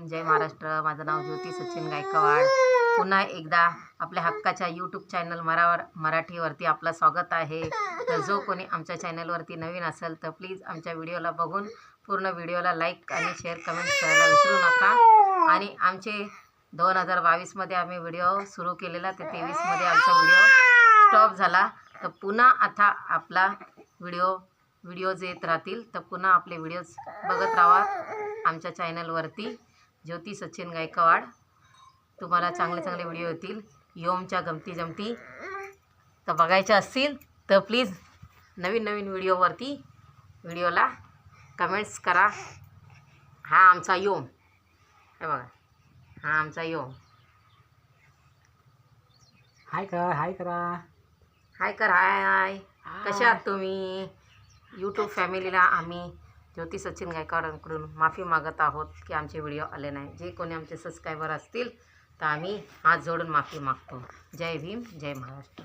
जय महाराष्ट्र। माझं नाव ज्योती सचिन गायकवाड। पुन्हा एकदा आपल्या हक्काच्या यूट्यूब चॅनल मराठीवरती आपलं स्वागत आहे। तर जो कोणी आमच्या चॅनलवरती नवीन असेल तर प्लीज आमच्या व्हिडिओला बघून पूर्ण व्हिडिओला लाईक आणि शेअर कमेंट करायला विसरू नका। आणि आमचे 2022 मध्ये आम्ही व्हिडिओ सुरू केलेला, ते 23 मध्ये आमचा व्हिडिओ स्टॉप झाला। तर पुन्हा आता आपला व्हिडिओज येत राहतील, तर पुन्हा आपले व्हिडिओज बघत राहा आमच्या चॅनलवरती ज्योती सचिन गायकवाड। तुम्हाला चांगले चांगले व्हिडिओ येतील। योमच्या गमती जमती तर बघायच्या असतील तर प्लीज नवीन व्हिडिओला कमेंट्स करा। हा आमचा योम, हे बघा, हा आमचा योम। हाय करा हाय कर, हाय। कसे आहात तुम्ही? यूट्यूब फॅमिलीला आम्ही ज्योती सचिन गायकवाडांकडून माफी मागत आहोत की आमचे व्हिडिओ आले नाही। जे कोणी आमचे सबस्क्रायबर असतील तर आम्ही हात जोडून माफी मागतो। जय भीम, जय महाराष्ट्र।